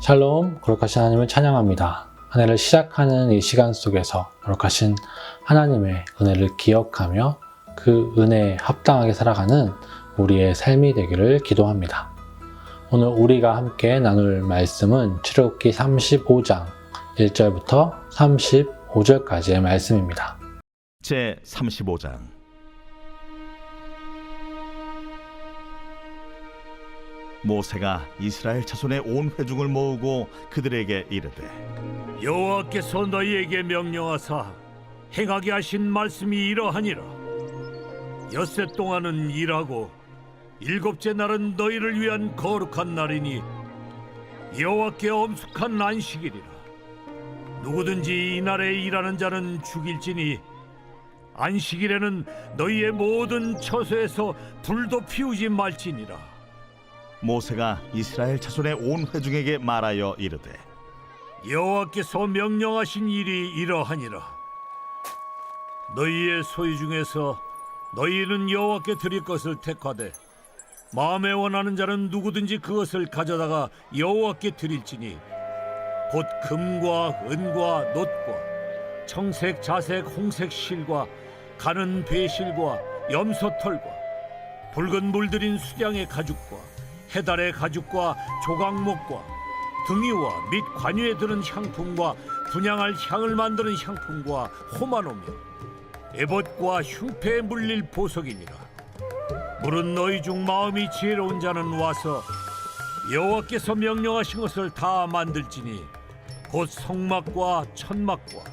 샬롬, 거룩하신 하나님을 찬양합니다. 한 해를 시작하는 이 시간 속에서 거룩하신 하나님의 은혜를 기억하며 그 은혜에 합당하게 살아가는 우리의 삶이 되기를 기도합니다. 오늘 우리가 함께 나눌 말씀은 출애굽기 35장 1절부터 35절까지의 말씀입니다. 제 35장. 모세가 이스라엘 자손의 온 회중을 모으고 그들에게 이르되, 여호와께서 너희에게 명령하사 행하게 하신 말씀이 이러하니라. 엿새 동안은 일하고 일곱째 날은 너희를 위한 거룩한 날이니 여호와께 엄숙한 안식일이라. 누구든지 이 날에 일하는 자는 죽일지니 안식일에는 너희의 모든 처소에서 불도 피우지 말지니라. 모세가 이스라엘 자손의 온 회중에게 말하여 이르되, 여호와께서 명령하신 일이 이러하니라. 너희의 소유 중에서 너희는 여호와께 드릴 것을 택하되 마음에 원하는 자는 누구든지 그것을 가져다가 여호와께 드릴지니 곧 금과 은과 놋과 청색, 자색, 홍색 실과 가는 배실과 염소털과 붉은 물들인 수량의 가죽과 해달의 가죽과 조각목과 등이와 및 관유에 드는 향품과 분향할 향을 만드는 향품과 호마노며 에봇과 흉패에 물릴 보석이니라. 물은 너희 중 마음이 지혜로운 자는 와서 여호와께서 명령하신 것을 다 만들지니 곧 성막과 천막과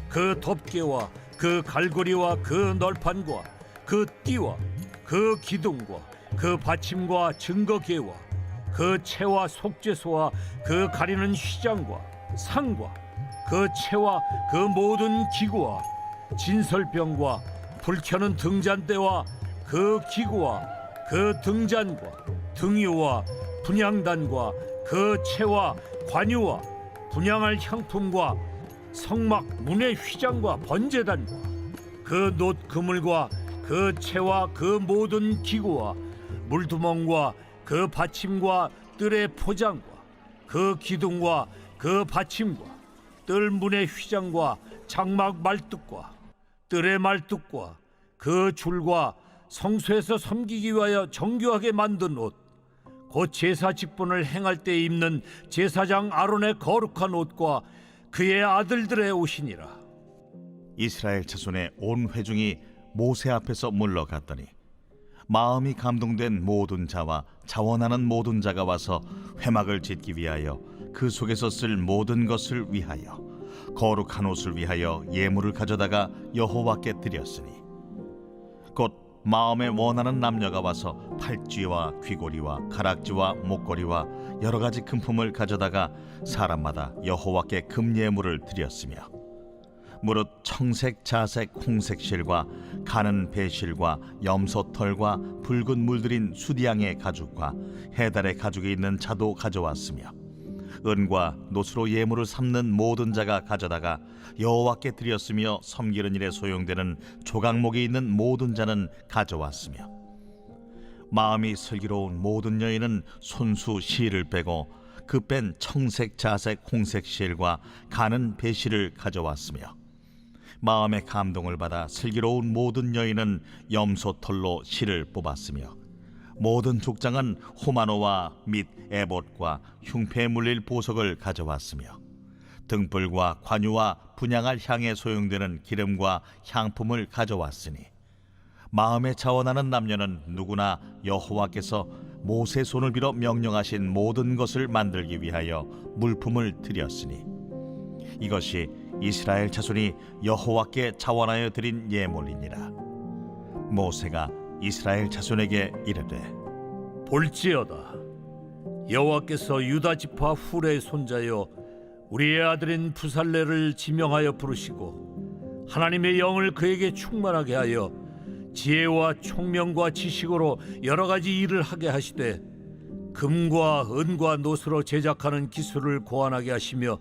그 덮개와 그 갈고리와 그 널판과 그 띠와 그 기둥과 그 받침과 증거계와 그 채와 속죄소와 그 가리는 휘장과 상과 그 채와 그 모든 기구와 진설병과 불켜는 등잔대와 그 기구와 그 등잔과 등유와 분향단과 그 채와 관유와 분향할 향품과 성막 문의 휘장과 번제단과 그 놋 그물과 그 채와 그 모든 기구와 물두멍과 그 받침과 뜰의 포장과 그 기둥과 그 받침과 뜰 문의 휘장과 장막 말뚝과 뜰의 말뚝과 그 줄과 성소에서 섬기기 위하여 정교하게 만든 옷, 곧 제사 직분을 행할 때 입는 제사장 아론의 거룩한 옷과 그의 아들들의 옷이니라. 이스라엘 자손의 온 회중이 모세 앞에서 물러갔더니 마음이 감동된 모든 자와 자원하는 모든 자가 와서 회막을 짓기 위하여 그 속에서 쓸 모든 것을 위하여 거룩한 옷을 위하여 예물을 가져다가 여호와께 드렸으니 곧 마음에 원하는 남녀가 와서 팔찌와 귀고리와 가락지와 목걸이와 여러 가지 금품을 가져다가 사람마다 여호와께 금예물을 드렸으며 무릇 청색, 자색, 홍색 실과 가는 배실과 염소털과 붉은 물들인 수디양의 가죽과 해달의 가죽이 있는 자도 가져왔으며 은과 놋으로 예물을 삼는 모든 자가 가져다가 여호와께 드렸으며 섬기는 일에 소용되는 조각목이 있는 모든 자는 가져왔으며 마음이 슬기로운 모든 여인은 손수 실을 빼고 그 뺀 청색, 자색, 홍색 실과 가는 배실을 가져왔으며 마음의 감동을 받아 슬기로운 모든 여인은 염소털로 실을 뽑았으며 모든 족장은 호마노와 및 에봇과 흉패에 물릴 보석을 가져왔으며 등불과 관유와 분향할 향에 소용되는 기름과 향품을 가져왔으니 마음에 자원하는 남녀는 누구나 여호와께서 모세 손을 빌어 명령하신 모든 것을 만들기 위하여 물품을 드렸으니 이것이 이스라엘 자손이 여호와께 자원하여 드린 예물이니라. 모세가 이스라엘 자손에게 이르되, 볼지어다, 여호와께서 유다 지파 훌의 손자여 우리의 아들인 부살레를 지명하여 부르시고 하나님의 영을 그에게 충만하게 하여 지혜와 총명과 지식으로 여러 가지 일을 하게 하시되 금과 은과 놋으로 제작하는 기술을 고안하게 하시며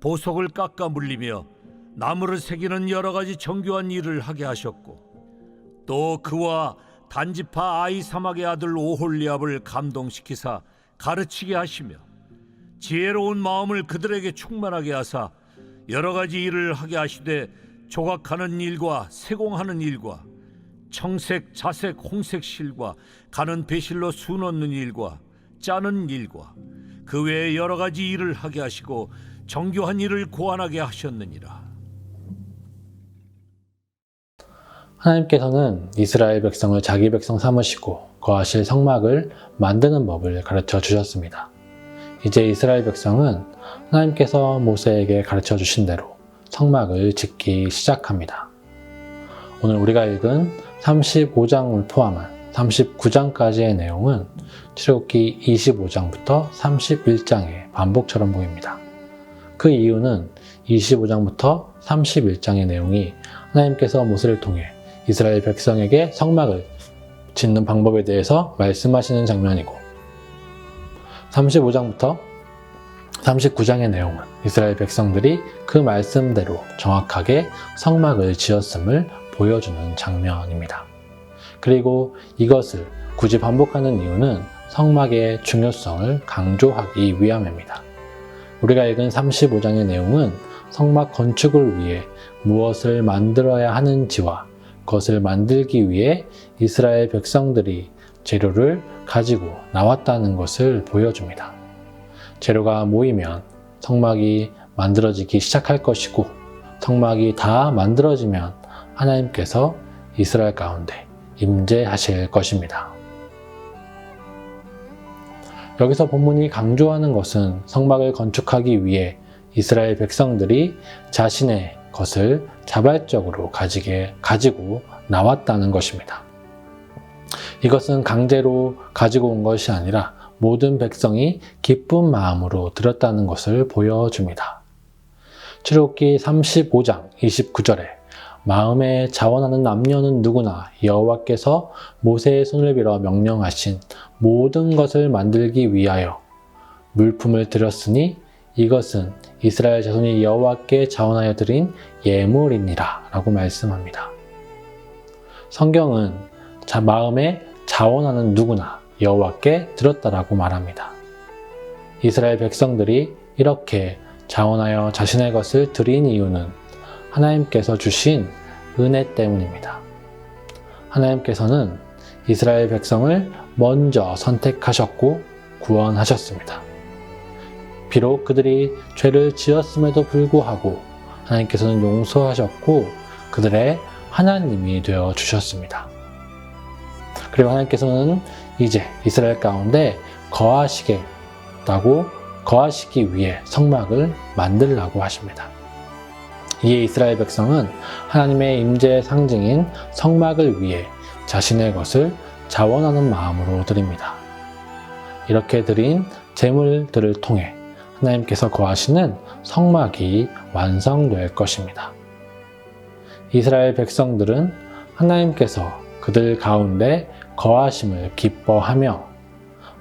보석을 깎아 물리며 나무를 새기는 여러 가지 정교한 일을 하게 하셨고 또 그와 단지파 아이사막의 아들 오홀리압을 감동시키사 가르치게 하시며 지혜로운 마음을 그들에게 충만하게 하사 여러 가지 일을 하게 하시되 조각하는 일과 세공하는 일과 청색, 자색, 홍색 실과 가는 배실로 수 넣는 일과 짜는 일과 그 외에 여러 가지 일을 하게 하시고 정교한 일을 고안하게 하셨느니라. 하나님께서는 이스라엘 백성을 자기 백성 삼으시고 거하실 성막을 만드는 법을 가르쳐 주셨습니다. 이제 이스라엘 백성은 하나님께서 모세에게 가르쳐 주신 대로 성막을 짓기 시작합니다. 오늘 우리가 읽은 35장을 포함한 39장까지의 내용은 출애굽기 25장부터 31장의 반복처럼 보입니다. 그 이유는 25장부터 31장의 내용이 하나님께서 모세를 통해 이스라엘 백성에게 성막을 짓는 방법에 대해서 말씀하시는 장면이고, 35장부터 39장의 내용은 이스라엘 백성들이 그 말씀대로 정확하게 성막을 지었음을 보여주는 장면입니다. 그리고 이것을 굳이 반복하는 이유는 성막의 중요성을 강조하기 위함입니다. 우리가 읽은 35장의 내용은 성막 건축을 위해 무엇을 만들어야 하는지와 그것을 만들기 위해 이스라엘 백성들이 재료를 가지고 나왔다는 것을 보여줍니다. 재료가 모이면 성막이 만들어지기 시작할 것이고, 성막이 다 만들어지면 하나님께서 이스라엘 가운데 임재하실 것입니다. 여기서 본문이 강조하는 것은 성막을 건축하기 위해 이스라엘 백성들이 자신의 것을 자발적으로 가지고 나왔다는 것입니다. 이것은 강제로 가지고 온 것이 아니라 모든 백성이 기쁜 마음으로 드렸다는 것을 보여줍니다. 출애굽기 35장 29절에 마음에 자원하는 남녀는 누구나 여호와께서 모세의 손을 빌어 명령하신 모든 것을 만들기 위하여 물품을 드렸으니 이것은 이스라엘 자손이 여호와께 자원하여 드린 예물이니라 라고 말씀합니다. 성경은 마음에 자원하는 누구나 여호와께 드렸다라고 말합니다. 이스라엘 백성들이 이렇게 자원하여 자신의 것을 드린 이유는 하나님께서 주신 은혜 때문입니다. 하나님께서는 이스라엘 백성을 먼저 선택하셨고 구원하셨습니다. 비록 그들이 죄를 지었음에도 불구하고 하나님께서는 용서하셨고 그들의 하나님이 되어 주셨습니다. 그리고 하나님께서는 이제 이스라엘 가운데 거하시기 위해 성막을 만들라고 하십니다. 이에 이스라엘 백성은 하나님의 임재의 상징인 성막을 위해 자신의 것을 자원하는 마음으로 드립니다. 이렇게 드린 제물들을 통해 하나님께서 거하시는 성막이 완성될 것입니다. 이스라엘 백성들은 하나님께서 그들 가운데 거하심을 기뻐하며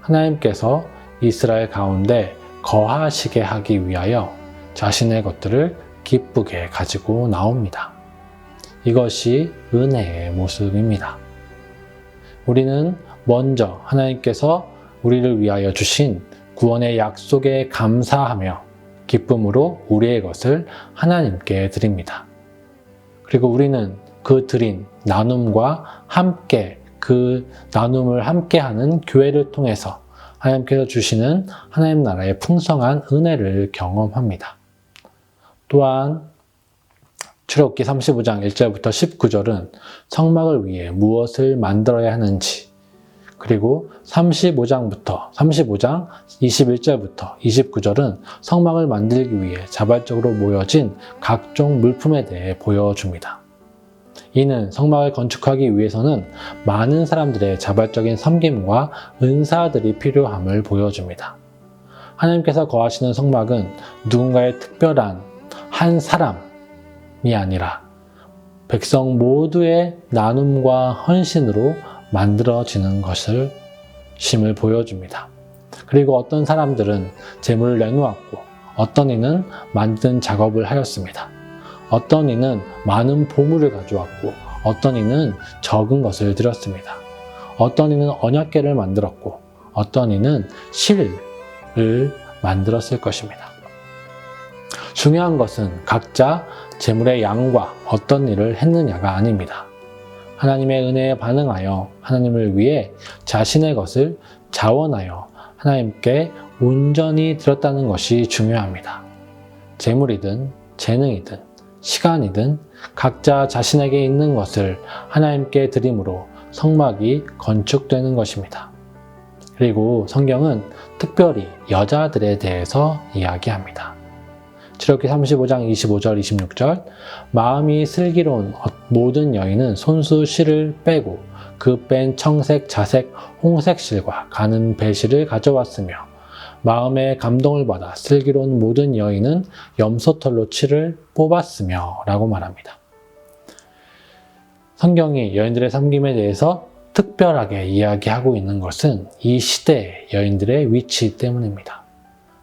하나님께서 이스라엘 가운데 거하시게 하기 위하여 자신의 것들을 기쁘게 가지고 나옵니다. 이것이 은혜의 모습입니다. 우리는 먼저 하나님께서 우리를 위하여 주신 구원의 약속에 감사하며 기쁨으로 우리의 것을 하나님께 드립니다. 그리고 우리는 그 드린 나눔과 함께 그 나눔을 함께하는 교회를 통해서 하나님께서 주시는 하나님 나라의 풍성한 은혜를 경험합니다. 또한 출애굽기 35장 1절부터 19절은 성막을 위해 무엇을 만들어야 하는지, 그리고 35장 21절부터 29절은 성막을 만들기 위해 자발적으로 모여진 각종 물품에 대해 보여줍니다. 이는 성막을 건축하기 위해서는 많은 사람들의 자발적인 섬김과 은사들이 필요함을 보여줍니다. 하나님께서 거하시는 성막은 누군가의 특별한 한 사람이 아니라 백성 모두의 나눔과 헌신으로 만들어지는 것을 보여줍니다. 그리고 어떤 사람들은 재물을 내놓았고 어떤 이는 만든 작업을 하였습니다. 어떤 이는 많은 보물을 가져왔고 어떤 이는 적은 것을 드렸습니다. 어떤 이는 언약궤를 만들었고 어떤 이는 실을 만들었을 것입니다. 중요한 것은 각자 재물의 양과 어떤 일을 했느냐가 아닙니다. 하나님의 은혜에 반응하여 하나님을 위해 자신의 것을 자원하여 하나님께 온전히 드렸다는 것이 중요합니다. 재물이든 재능이든 시간이든 각자 자신에게 있는 것을 하나님께 드림으로 성막이 건축되는 것입니다. 그리고 성경은 특별히 여자들에 대해서 이야기합니다. 출애굽기 35장 25절 26절 마음이 슬기로운 모든 여인은 손수 실을 빼고 그 뺀 청색, 자색, 홍색 실과 가는 배실을 가져왔으며 마음에 감동을 받아 슬기로운 모든 여인은 염소털로 실을 뽑았으며 라고 말합니다. 성경이 여인들의 섬김에 대해서 특별하게 이야기하고 있는 것은 이 시대의 여인들의 위치 때문입니다.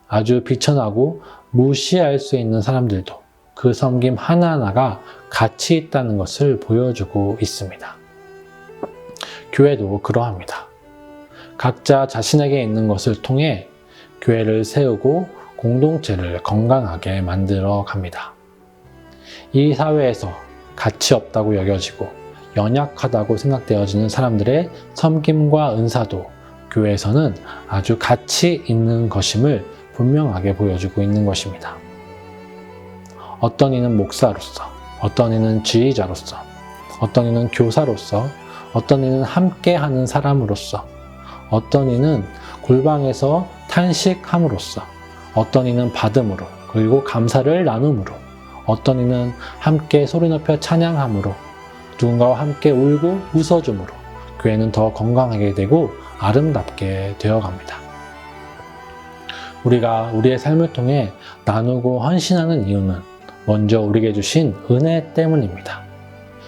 아주 비천하고 무시할 수 있는 사람들도 그 섬김 하나하나가 가치 있다는 것을 보여주고 있습니다. 교회도 그러합니다. 각자 자신에게 있는 것을 통해 교회를 세우고 공동체를 건강하게 만들어 갑니다. 이 사회에서 가치 없다고 여겨지고 연약하다고 생각되어지는 사람들의 섬김과 은사도 교회에서는 아주 가치 있는 것임을 분명하게 보여주고 있는 것입니다. 어떤 이는 목사로서, 어떤 이는 지휘자로서, 어떤 이는 교사로서, 어떤 이는 함께하는 사람으로서, 어떤 이는 골방에서 탄식함으로써, 어떤 이는 받음으로, 그리고 감사를 나눔으로, 어떤 이는 함께 소리 높여 찬양함으로, 누군가와 함께 울고 웃어줌으로 교회는 더 건강하게 되고 아름답게 되어갑니다. 우리가 우리의 삶을 통해 나누고 헌신하는 이유는 먼저 우리에게 주신 은혜 때문입니다.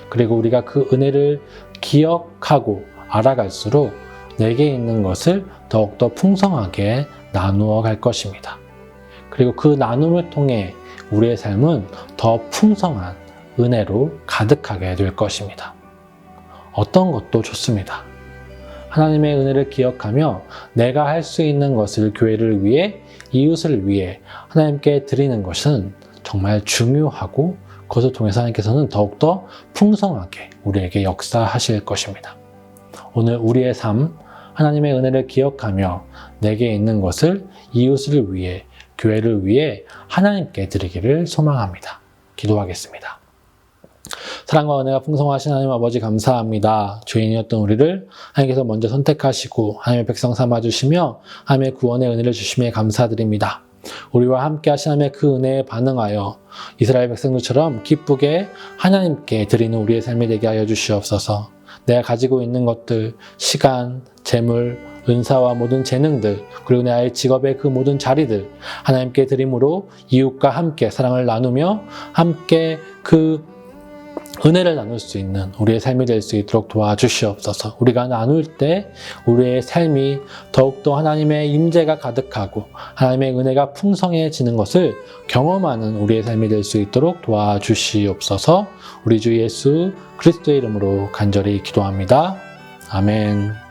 그리고 우리가 그 은혜를 기억하고 알아갈수록 내게 있는 것을 더욱더 풍성하게 나누어 갈 것입니다. 그리고 그 나눔을 통해 우리의 삶은 더 풍성한 은혜로 가득하게 될 것입니다. 어떤 것도 좋습니다. 하나님의 은혜를 기억하며 내가 할 수 있는 것을 교회를 위해, 이웃을 위해 하나님께 드리는 것은 정말 중요하고 그것을 통해서 하나님께서는 더욱더 풍성하게 우리에게 역사하실 것입니다. 오늘 우리의 삶, 하나님의 은혜를 기억하며 내게 있는 것을 이웃을 위해, 교회를 위해 하나님께 드리기를 소망합니다. 기도하겠습니다. 사랑과 은혜가 풍성하신 하나님 아버지 감사합니다. 죄인이었던 우리를 하나님께서 먼저 선택하시고 하나님의 백성 삼아주시며 하나님의 구원의 은혜를 주심에 감사드립니다. 우리와 함께 하신 하나님의 그 은혜에 반응하여 이스라엘 백성들처럼 기쁘게 하나님께 드리는 우리의 삶이 되게 하여 주시옵소서. 내가 가지고 있는 것들, 시간, 재물, 은사와 모든 재능들, 그리고 내 아이 직업의 그 모든 자리들 하나님께 드림으로 이웃과 함께 사랑을 나누며 함께 그 은혜를 나눌 수 있는 우리의 삶이 될 수 있도록 도와주시옵소서. 우리가 나눌 때 우리의 삶이 더욱더 하나님의 임재가 가득하고 하나님의 은혜가 풍성해지는 것을 경험하는 우리의 삶이 될 수 있도록 도와주시옵소서. 우리 주 예수 그리스도의 이름으로 간절히 기도합니다. 아멘.